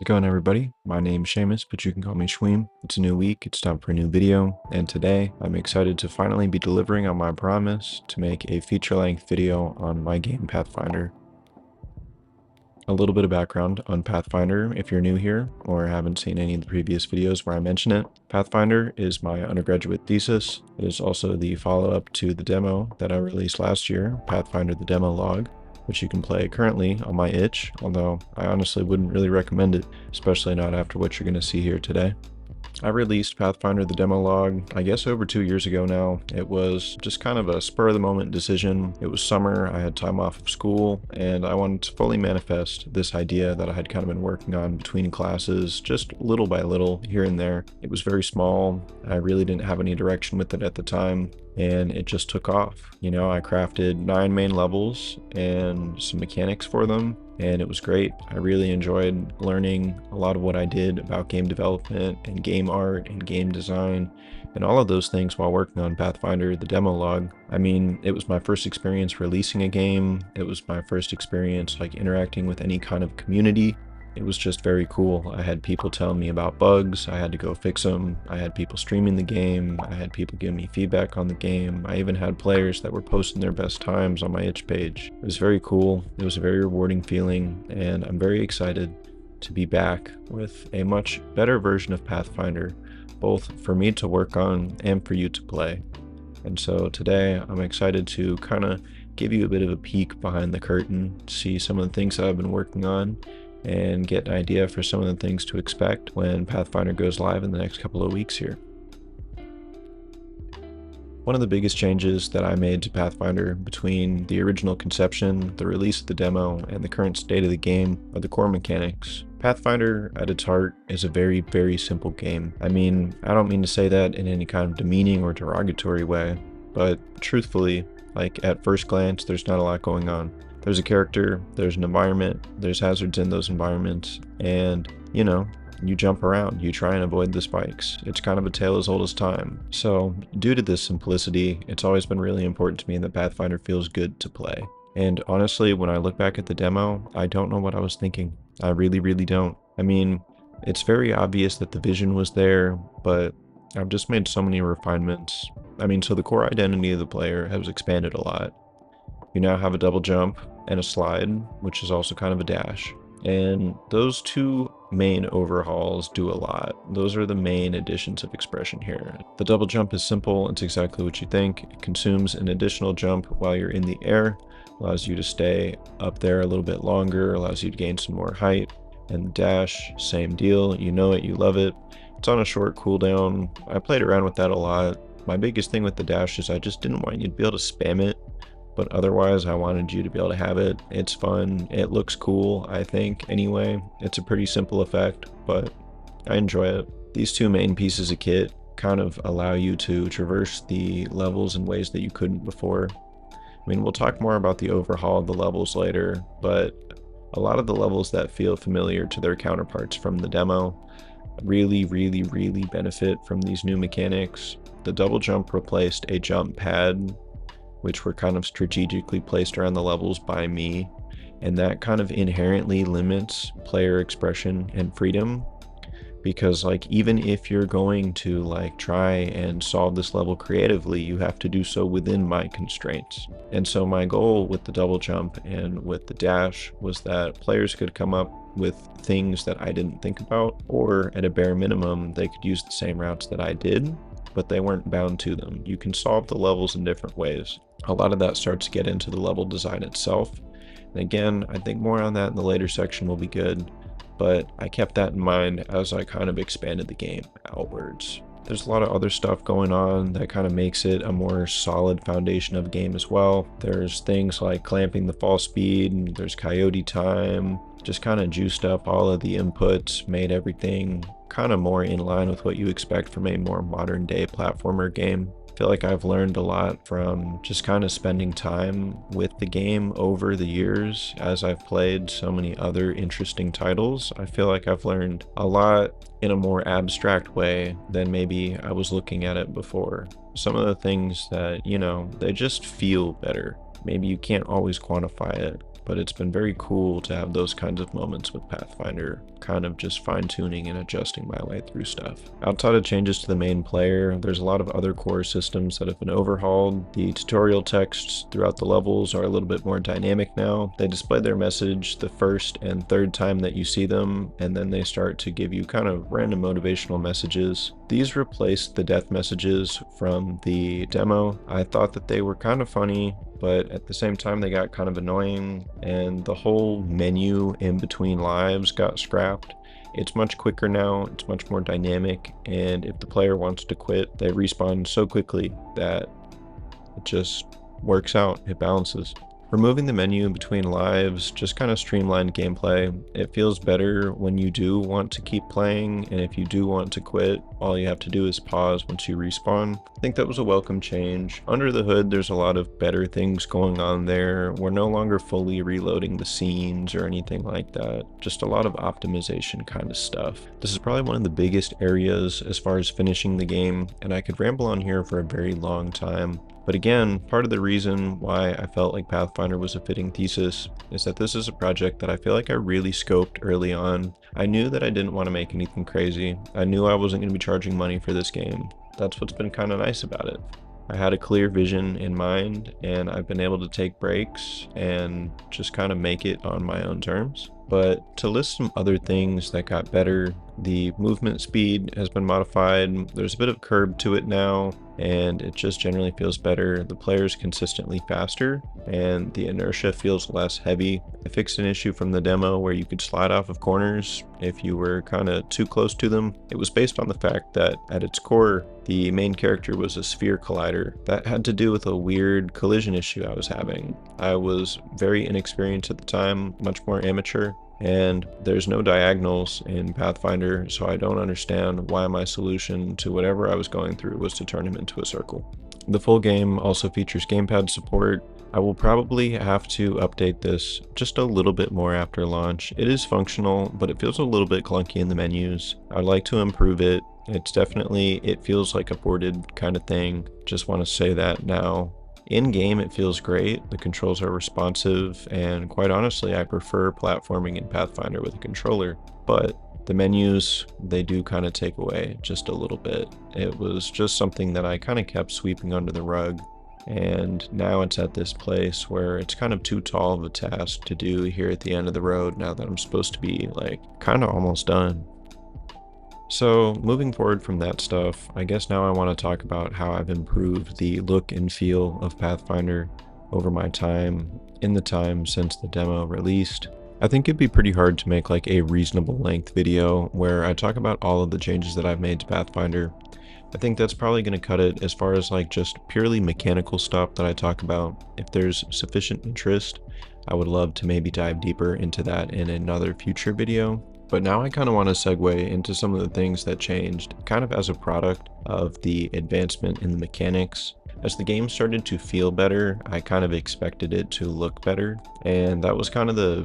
How's it going, everybody? My name's Seamus, but you can call me Shweem. It's a new week, it's time for a new video, and today I'm excited to finally be delivering on my promise to make a feature-length video on my game Pathfinder. A little bit of background on Pathfinder if you're new here or haven't seen any of the previous videos where I mention it. Pathfinder is my undergraduate thesis. It is also the follow-up to the demo that I released last year, Pathfinder the Demo Log, which you can play currently on my itch, although I honestly wouldn't really recommend it, especially not after what you're going to see here today. I released Pathfinder the Demo Log, I guess over 2 years ago now. It was just kind of a spur of the moment decision. It was summer, I had time off of school, and I wanted to fully manifest this idea that I had kind of been working on between classes, just little by little here and there. It was very small, I really didn't have any direction with it at the time, and it just took off. You know, I crafted 9 main levels and some mechanics for them, and it was great. I really enjoyed learning a lot of what I did about game development and game art and game design and all of those things while working on Pathfinder the Demo Log. I mean, it was my first experience releasing a game. It was my first experience like interacting with any kind of community. It was just very cool. I had people telling me about bugs, I had to go fix them. I had people streaming the game, I had people giving me feedback on the game. I even had players that were posting their best times on my itch page. It was very cool. It was a very rewarding feeling, and I'm very excited to be back with a much better version of Pathfinder, both for me to work on and for you to play. And so today I'm excited to kind of give you a bit of a peek behind the curtain, see some of the things that I've been working on, and get an idea for some of the things to expect when Pathfinder goes live in the next couple of weeks here. One of the biggest changes that I made to Pathfinder between the original conception, the release of the demo, and the current state of the game are the core mechanics. Pathfinder, at its heart, is a very, very simple game. I mean, I don't mean to say that in any kind of demeaning or derogatory way, but truthfully, like at first glance, there's not a lot going on. There's a character, there's an environment, there's hazards in those environments, and, you know, you jump around, you try and avoid the spikes. It's kind of a tale as old as time. So, due to this simplicity, it's always been really important to me that Pathfinder feels good to play. And honestly, when I look back at the demo, I don't know what I was thinking. I really, really don't. I mean, it's very obvious that the vision was there, but I've just made so many refinements. I mean, so the core identity of the player has expanded a lot. You now have a double jump and a slide, which is also kind of a dash. And those two main overhauls do a lot. Those are the main additions of expression here. The double jump is simple, it's exactly what you think. It consumes an additional jump while you're in the air, allows you to stay up there a little bit longer, allows you to gain some more height. And the dash, same deal, you know it, you love it. It's on a short cooldown. I played around with that a lot. My biggest thing with the dash is I just didn't want you to be able to spam it, but otherwise I wanted you to be able to have it. It's fun, it looks cool, I think, anyway. It's a pretty simple effect, but I enjoy it. These two main pieces of kit kind of allow you to traverse the levels in ways that you couldn't before. I mean, we'll talk more about the overhaul of the levels later, but a lot of the levels that feel familiar to their counterparts from the demo really benefit from these new mechanics. The double jump replaced a jump pad, which were kind of strategically placed around the levels by me, and that kind of inherently limits player expression and freedom, because like even if you're going to like try and solve this level creatively, you have to do so within my constraints. And so my goal with the double jump and with the dash was that players could come up with things that I didn't think about, or at a bare minimum they could use the same routes that I did, but they weren't bound to them. You can solve the levels in different ways. A lot of that starts to get into the level design itself. And again, I think more on that in the later section will be good, but I kept that in mind as I kind of expanded the game outwards. There's a lot of other stuff going on that kind of makes it a more solid foundation of a game as well. There's things like clamping the fall speed, there's coyote time, just kind of juiced up all of the inputs, made everything kind of more in line with what you expect from a more modern day platformer game. I feel like I've learned a lot from just kind of spending time with the game over the years as I've played so many other interesting titles. I feel like I've learned a lot in a more abstract way than maybe I was looking at it before. Some of the things that, you know, they just feel better. Maybe you can't always quantify it, but it's been very cool to have those kinds of moments with Pathfinder. kind of just fine-tuning and adjusting my way through stuff. Outside of changes to the main player, there's a lot of other core systems that have been overhauled. The tutorial texts throughout the levels are a little bit more dynamic now. They display their message the first and third time that you see them, and then they start to give you kind of random motivational messages. These replaced the death messages from the demo. I thought that they were kind of funny, but at the same time they got kind of annoying, and the whole menu in between lives got scrapped. It's much quicker now, it's much more dynamic, and if the player wants to quit, they respawn so quickly that it just works out, it balances. Removing the menu in between lives just kind of streamlined gameplay. It feels better when you do want to keep playing, and if you do want to quit, all you have to do is pause once you respawn. I think that was a welcome change. Under the hood, there's a lot of better things going on there. We're no longer fully reloading the scenes or anything like that. Just a lot of optimization kind of stuff. This is probably one of the biggest areas as far as finishing the game, and I could ramble on here for a very long time. But again, part of the reason why I felt like Pathfinder was a fitting thesis is that this is a project that I feel like I really scoped early on. I knew that I didn't want to make anything crazy. I knew I wasn't going to be charging money for this game. That's what's been kind of nice about it. I had a clear vision in mind, and I've been able to take breaks and just kind of make it on my own terms. But to list some other things that got better, the movement speed has been modified. There's a bit of curb to it now, and it just generally feels better. The player's consistently faster, and the inertia feels less heavy. I fixed an issue from the demo where you could slide off of corners if you were kind of too close to them. It was based on the fact that at its core, the main character was a sphere collider. That had to do with a weird collision issue I was having. I was very inexperienced at the time, much more amateur, and there's no diagonals in Pathfinder, so I don't understand why my solution to whatever I was going through was to turn him into a circle. The full game also features gamepad support. I will probably have to update this just a little bit more after launch. It is functional, but it feels a little bit clunky in the menus. I'd like to improve it. It feels like a ported kind of thing. Just want to say that now. In-game, it feels great. The controls are responsive, and quite honestly, I prefer platforming in Pathfinder with a controller. But the menus, they do kind of take away just a little bit. It was just something that I kind of kept sweeping under the rug, and now it's at this place where it's kind of too tall of a task to do here at the end of the road now that I'm supposed to be like kind of almost done. So moving forward from that stuff, I guess now I want to talk about how I've improved the look and feel of Pathfinder over my time, in the time since the demo released. I think it'd be pretty hard to make like a reasonable length video where I talk about all of the changes that I've made to Pathfinder. I think that's probably going to cut it as far as like just purely mechanical stuff that I talk about. If there's sufficient interest, I would love to maybe dive deeper into that in another future video. But now I kind of want to segue into some of the things that changed kind of as a product of the advancement in the mechanics. As the game started to feel better, I kind of expected it to look better, and that was kind of the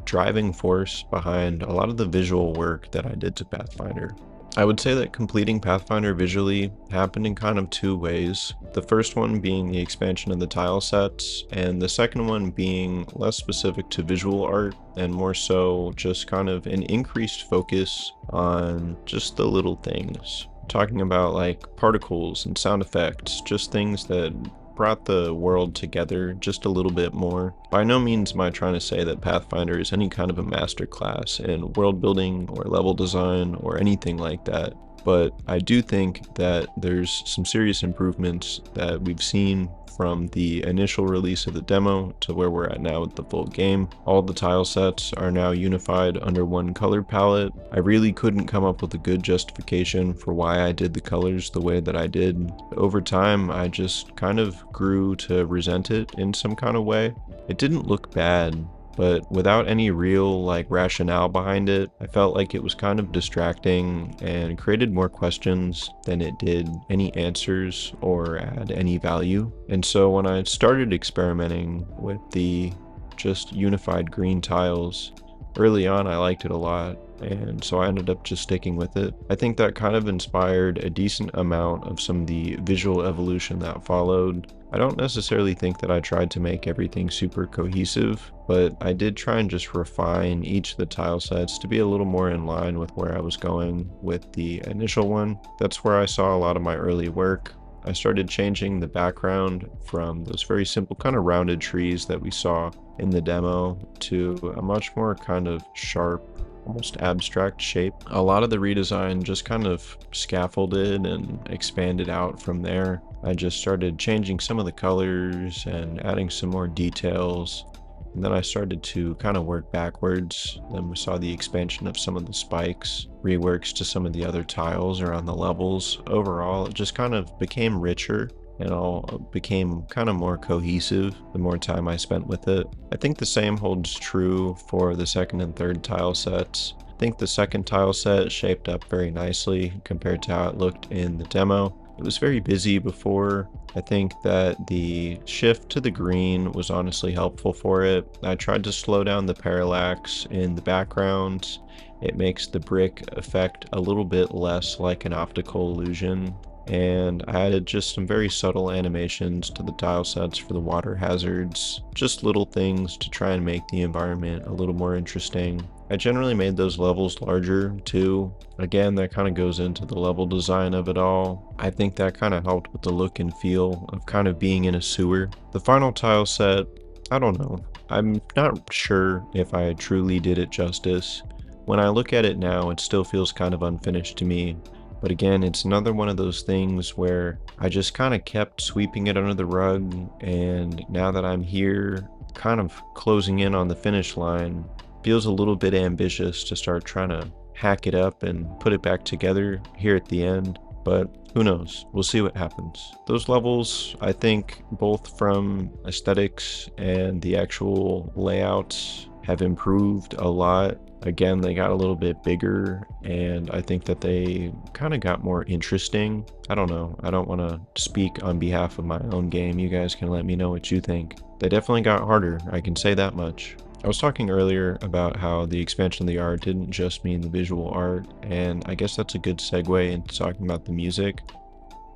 driving force behind a lot of the visual work that I did to Pathfinder. I would say that completing Pathfinder visually happened in kind of two ways. The first one being the expansion of the tile sets, and the second one being less specific to visual art and more so just kind of an increased focus on just the little things. Talking about like particles and sound effects, just things that brought the world together just a little bit more. By no means am I trying to say that Pathfinder is any kind of a masterclass in world building or level design or anything like that, but I do think that there's some serious improvements that we've seen from the initial release of the demo to where we're at now with the full game. All the tile sets are now unified under one color palette. I really couldn't come up with a good justification for why I did the colors the way that I did. Over time, I just kind of grew to resent it in some kind of way. It didn't look bad, but without any real like rationale behind it, I felt like it was kind of distracting and created more questions than it did any answers or add any value. And so when I started experimenting with the just unified green tiles, Early on, I liked it a lot, and so I ended up just sticking with it. I think that kind of inspired a decent amount of some of the visual evolution that followed. I don't necessarily think that I tried to make everything super cohesive, but I did try and just refine each of the tile sets to be a little more in line with where I was going with the initial one. That's where I saw a lot of my early work. I started changing the background from those very simple kind of rounded trees that we saw in the demo to a much more kind of sharp, almost abstract shape. A lot of the redesign just kind of scaffolded and expanded out from there. I just started changing some of the colors and adding some more details. And then I started to kind of work backwards. Then we saw the expansion of some of the spikes, reworks to some of the other tiles around the levels. Overall, it just kind of became richer and all became kind of more cohesive the more time I spent with it. I think the same holds true for the second and third tile sets. I think the second tile set shaped up very nicely compared to how it looked in the demo. It was very busy before. I think that the shift to the green was honestly helpful for it. I tried to slow down the parallax in the backgrounds. It makes the brick effect a little bit less like an optical illusion. And I added just some very subtle animations to the tile sets for the water hazards, just little things to try and make the environment a little more interesting. I generally made those levels larger too. Again, that kind of goes into the level design of it all. I think that kind of helped with the look and feel of kind of being in a sewer. The final tile set, I don't know. I'm not sure if I truly did it justice. When I look at it now, it still feels kind of unfinished to me. But again, it's another one of those things where I just kind of kept sweeping it under the rug, and now that I'm here, kind of closing in on the finish line, feels a little bit ambitious to start trying to hack it up and put it back together here at the end. But who knows? We'll see what happens. Those levels, I think, both from aesthetics and the actual layouts, have improved a lot. Again, they got a little bit bigger, and I think that they kind of got more interesting. I don't know. I don't want to speak on behalf of my own game. You guys can let me know what you think. They definitely got harder, I can say that much. I was talking earlier about how the expansion of the art didn't just mean the visual art, and I guess that's a good segue into talking about the music.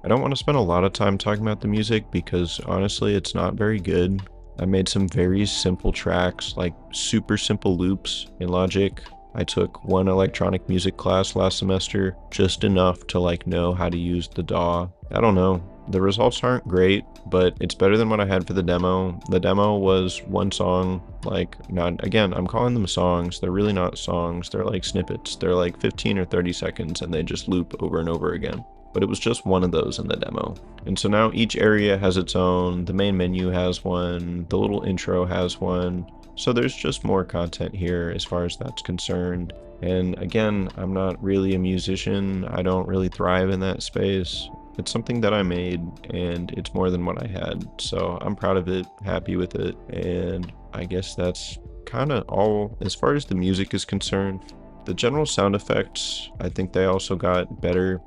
I don't want to spend a lot of time talking about the music because honestly, it's not very good. I made some very simple tracks, like super simple loops in Logic. I took one electronic music class last semester, just enough to like know how to use the DAW. I don't know. The results aren't great, but it's better than what I had for the demo. The demo was one song, like not, again, I'm calling them songs. They're really not songs. They're like snippets. They're like 15 or 30 seconds and they just loop over and over again. But it was just one of those in the demo. And so now each area has its own, the main menu has one, the little intro has one. So there's just more content here as far as that's concerned. And again, I'm not really a musician. I don't really thrive in that space. It's something that I made and it's more than what I had. So I'm proud of it, happy with it. And I guess that's kind of all as far as the music is concerned. The general sound effects, I think they also got better.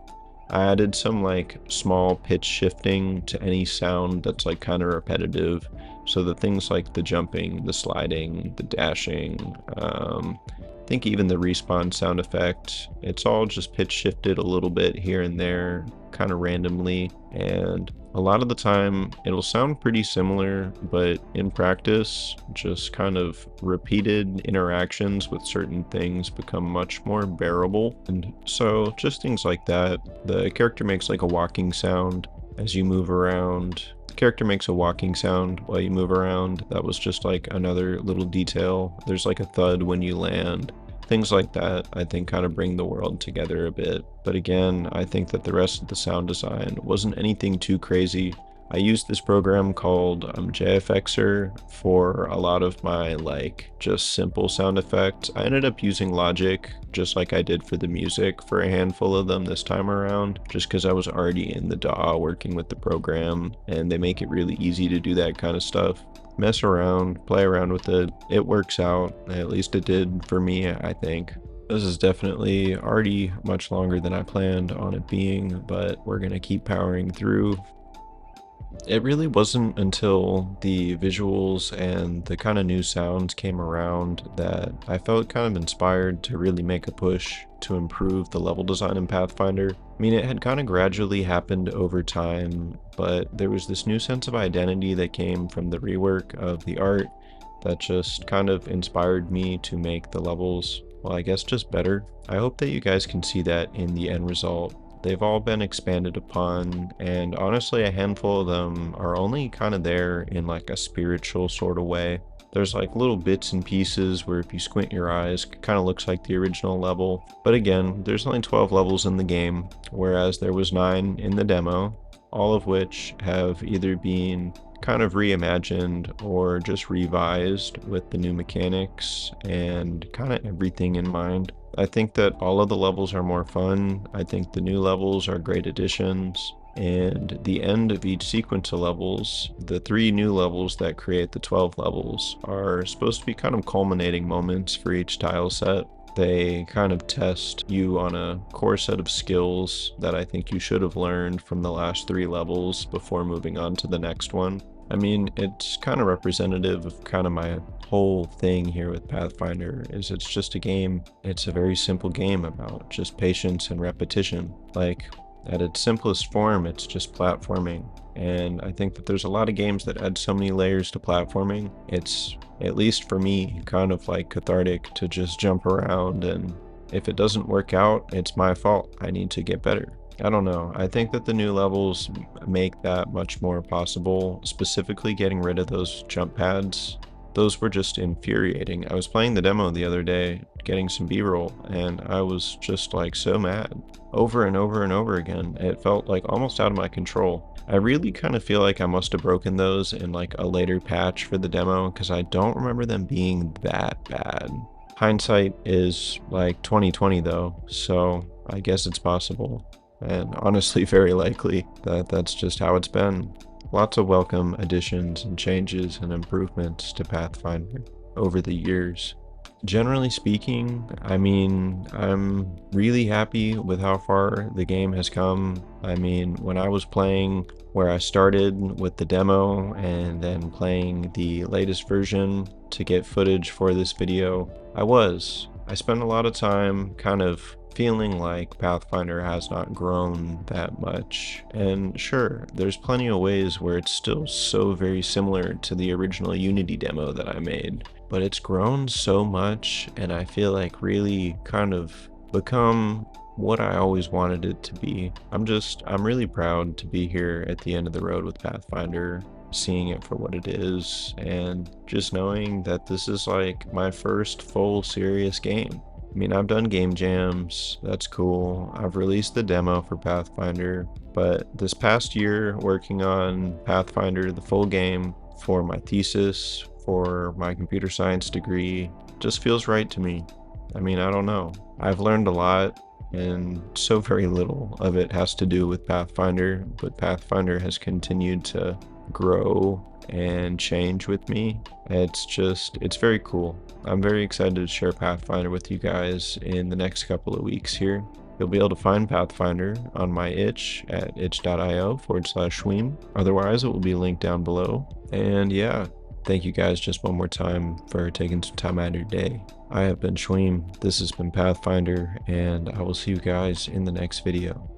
I added some like small pitch shifting to any sound that's like kind of repetitive. So the things like the jumping, the sliding, the dashing, I think even the respawn sound effect, it's all just pitch shifted a little bit here and there, kind of randomly. And a lot of the time it'll sound pretty similar, but in practice, just kind of repeated interactions with certain things become much more bearable. And so just things like that. The character makes like a walking sound as you move around. The character makes a walking sound while you move around. That was just like another little detail. There's like a thud when you land. Things like that, I think, kind of bring the world together a bit. But again, I think that the rest of the sound design wasn't anything too crazy. I used this program called JFXer for a lot of my like just simple sound effects. I ended up using Logic just like I did for the music for a handful of them this time around, just because I was already in the DAW working with the program, and they make it really easy to do that kind of stuff. Mess around, play around with it. It works out. At least it did for me, I think. This is definitely already much longer than I planned on it being, but we're gonna keep powering through. It really wasn't until the visuals and the kind of new sounds came around that I felt kind of inspired to really make a push to improve the level design in Pathfinder. I mean, it had kind of gradually happened over time, but there was this new sense of identity that came from the rework of the art that just kind of inspired me to make the levels, well, I guess just better. I hope that you guys can see that in the end result. They've all been expanded upon, and honestly, a handful of them are only kind of there in like a spiritual sort of way. There's like little bits and pieces where if you squint your eyes, it kind of looks like the original level. But again, there's only 12 levels in the game, whereas there was 9 in the demo, all of which have either been kind of reimagined or just revised with the new mechanics and kind of everything in mind. I think that all of the levels are more fun. I think the new levels are great additions. And the end of each sequence of levels, the 3 new levels that create the 12 levels, are supposed to be kind of culminating moments for each tile set. They kind of test you on a core set of skills that I think you should have learned from the last 3 levels before moving on to the next one. I mean, it's kind of representative of kind of my whole thing here with Pathfinder, is it's just a game. It's a very simple game about just patience and repetition. Like, at its simplest form, it's just platforming. And I think that there's a lot of games that add so many layers to platforming. It's, at least for me, kind of like cathartic to just jump around, and if it doesn't work out, it's my fault. I need to get better. I don't know. I think that the new levels make that much more possible, specifically getting rid of those jump pads. Those were just infuriating. I was playing the demo the other day, getting some B-roll, and I was just like so mad. Over and over and over again. It felt like almost out of my control. I really kind of feel like I must have broken those in like a later patch for the demo, because I don't remember them being that bad. Hindsight is like 2020 though, so I guess it's possible. And honestly, very likely that that's just how it's been. Lots of welcome additions and changes and improvements to Pathfinder over the years. Generally speaking, I mean, I'm really happy with how far the game has come. I mean, when I was playing where I started with the demo and then playing the latest version to get footage for this video, I spent a lot of time kind of feeling like Pathfinder has not grown that much. And sure, there's plenty of ways where it's still so very similar to the original Unity demo that I made, but it's grown so much, and I feel like really kind of become what I always wanted it to be. I'm really proud to be here at the end of the road with Pathfinder, seeing it for what it is, and just knowing that this is like my first full serious game. I mean, I've done game jams, that's cool. I've released the demo for Pathfinder, but this past year working on Pathfinder, the full game, for my thesis, for my computer science degree, just feels right to me. I mean, I don't know. I've learned a lot, and so very little of it has to do with Pathfinder, but Pathfinder has continued to grow and change with me. It's very cool. I'm very excited to share Pathfinder with you guys in the next couple of weeks here. You'll be able to find Pathfinder on my itch at itch.io/Schweem. Otherwise, it will be linked down below. And yeah, thank you guys just one more time for taking some time out of your day. I have been Schweem, this has been Pathfinder, and I will see you guys in the next video.